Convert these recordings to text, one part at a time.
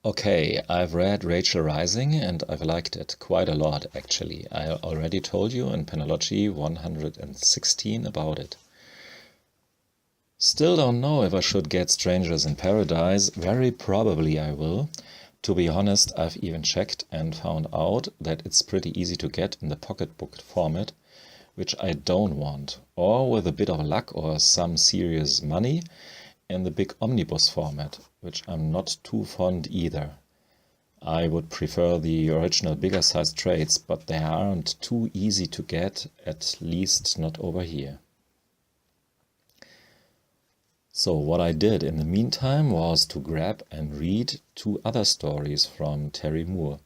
Okay, I've read Rachel Rising and I've liked it quite a lot actually. I already told you in Panellogy 116 about it. Still don't know if I should get Strangers in Paradise. Very probably I will. To be honest, I've even checked and found out that it's pretty easy to get in the pocketbook format, which I don't want, or with a bit of luck or some serious money, in the big omnibus format, which I'm not too fond either. I would prefer the original bigger sized trades, but they aren't too easy to get, at least not over here. So what I did in the meantime was to grab and read two other stories from Terry Moore.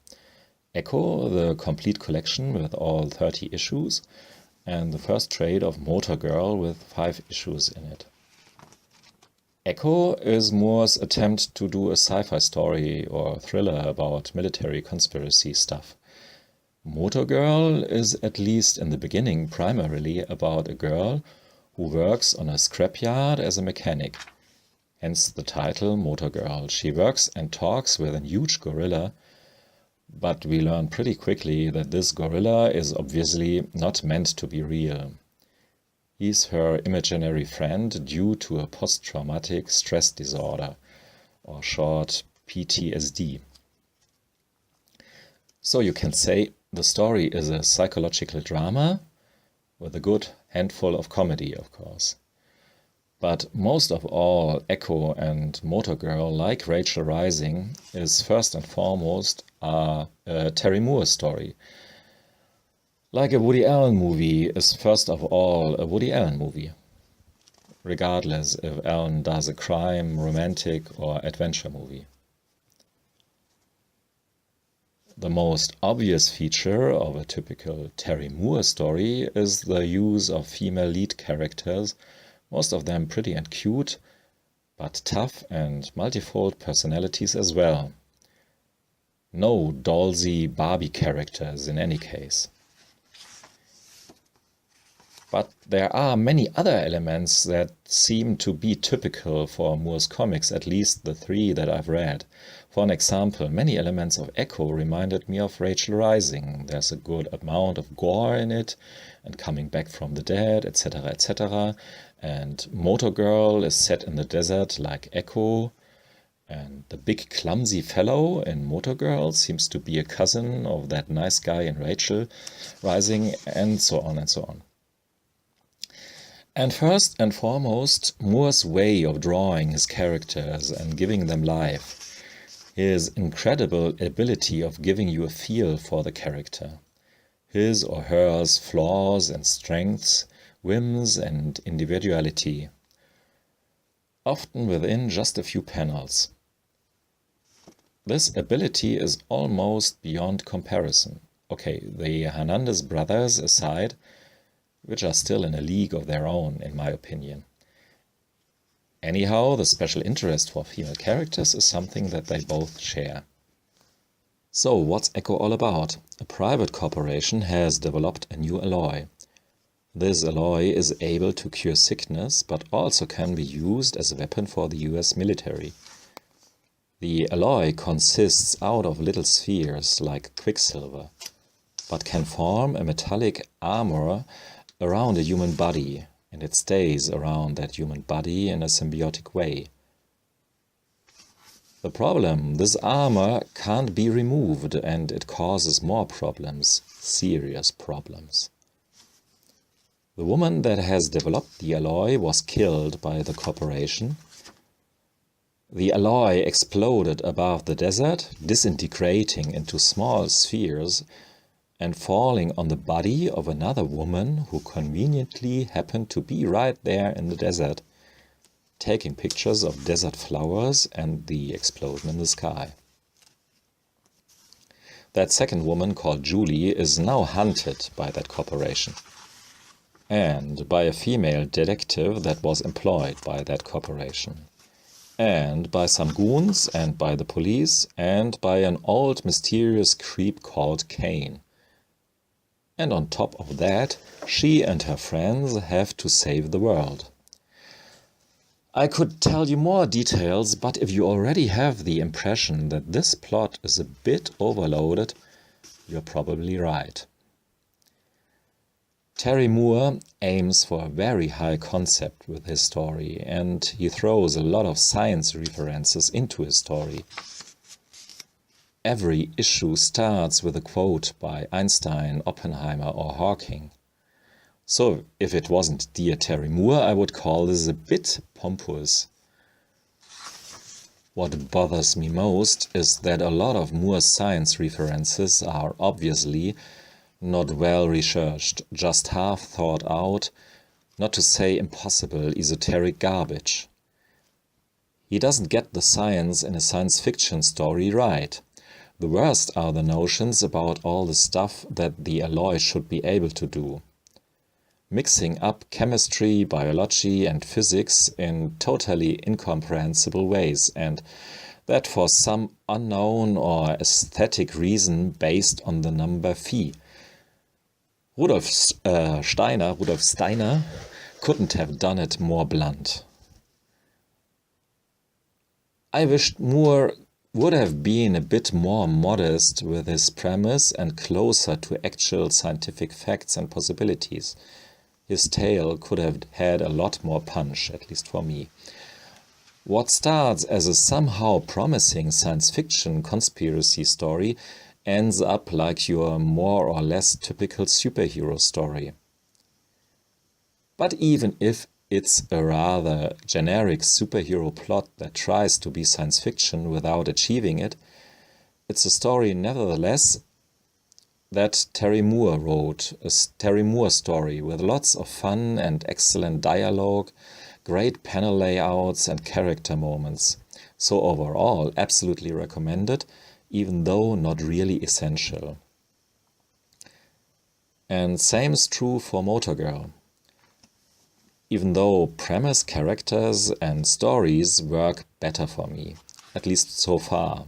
Echo, the complete collection with all 30 issues, and the first trade of Motor Girl with 5 issues in it. Echo is Moore's attempt to do a sci-fi story or thriller about military conspiracy stuff. Motor Girl is, at least in the beginning, primarily about a girl who works on a scrapyard as a mechanic. Hence the title Motor Girl. She works and talks with a huge gorilla, but we learn pretty quickly that this gorilla is obviously not meant to be real. He's her imaginary friend due to a post-traumatic stress disorder, or short PTSD. So you can say the story is a psychological drama with a good handful of comedy, of course. But most of all, Echo and Motor Girl, like Rachel Rising, is first and foremost a Terry Moore story. Like a Woody Allen movie is first of all a Woody Allen movie, regardless if Allen does a crime, romantic or adventure movie. The most obvious feature of a typical Terry Moore story is the use of female lead characters, most of them pretty and cute, but tough and multifold personalities as well. No dollsy Barbie characters in any case. But there are many other elements that seem to be typical for Moore's comics, at least the 3 that I've read. For an example, many elements of Echo reminded me of Rachel Rising. There's a good amount of gore in it, and coming back from the dead, etc., etc. And Motor Girl is set in the desert like Echo. And the big clumsy fellow in Motor Girl seems to be a cousin of that nice guy in Rachel Rising, and so on and so on. And first and foremost, Moore's way of drawing his characters and giving them life. His incredible ability of giving you a feel for the character. His or hers flaws and strengths, whims and individuality. Often within just a few panels. This ability is almost beyond comparison. Okay, the Hernandez brothers aside, which are still in a league of their own, in my opinion. Anyhow, the special interest for female characters is something that they both share. So, what's Echo all about? A private corporation has developed a new alloy. This alloy is able to cure sickness, but also can be used as a weapon for the US military. The alloy consists out of little spheres like quicksilver, but can form a metallic armor around a human body, and it stays around that human body in a symbiotic way. The problem, this armor can't be removed and it causes more problems, serious problems. The woman that has developed the alloy was killed by the corporation. The alloy exploded above the desert, disintegrating into small spheres and falling on the body of another woman who conveniently happened to be right there in the desert, taking pictures of desert flowers and the explosion in the sky. That second woman, called Julie, is now hunted by that corporation, and by a female detective that was employed by that corporation, and by some goons, and by the police, and by an old mysterious creep called Kane. And on top of that, she and her friends have to save the world. I could tell you more details, but if you already have the impression that this plot is a bit overloaded, you're probably right. Terry Moore aims for a very high concept with his story, and he throws a lot of science references into his story. Every issue starts with a quote by Einstein, Oppenheimer or Hawking. So if it wasn't Dear Terry Moore, I would call this a bit pompous. What bothers me most is that a lot of Moore's science references are obviously not well researched, just half thought out, not to say impossible esoteric garbage. He doesn't get the science in a science fiction story right. The worst are the notions about all the stuff that the alloy should be able to do. Mixing up chemistry, biology and physics in totally incomprehensible ways, and that for some unknown or aesthetic reason based on the number phi. Rudolf Steiner couldn't have done it more blunt. I wished Moore would have been a bit more modest with his premise and closer to actual scientific facts and possibilities. His tale could have had a lot more punch, at least for me. What starts as a somehow promising science fiction conspiracy story ends up like your more or less typical superhero story. But even if it's a rather generic superhero plot that tries to be science fiction without achieving it, it's a story nevertheless that Terry Moore wrote, a Terry Moore story with lots of fun and excellent dialogue, great panel layouts and character moments. So overall, absolutely recommended, even though not really essential. And same is true for Motor Girl. Even though premise, characters and stories work better for me, at least so far.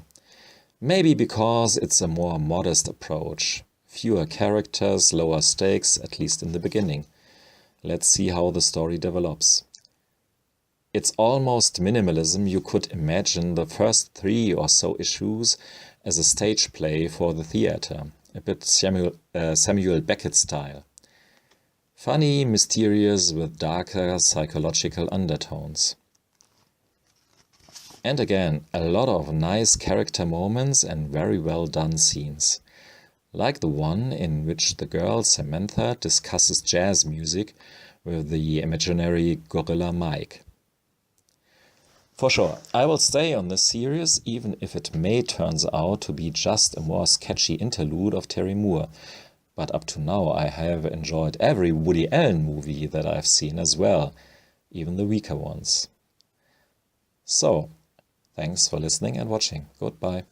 Maybe because it's a more modest approach. Fewer characters, lower stakes, at least in the beginning. Let's see how the story develops. It's almost minimalism. You could imagine the first 3 or so issues as a stage play for the theater, a bit Samuel Beckett style. Funny, mysterious, with darker psychological undertones. And again, a lot of nice character moments and very well done scenes. Like the one in which the girl Samantha discusses jazz music with the imaginary gorilla Mike. For sure, I will stay on this series even if it may turns out to be just a more sketchy interlude of Terry Moore. But up to now I have enjoyed every Woody Allen movie that I've seen as well, even the weaker ones. So, thanks for listening and watching. Goodbye.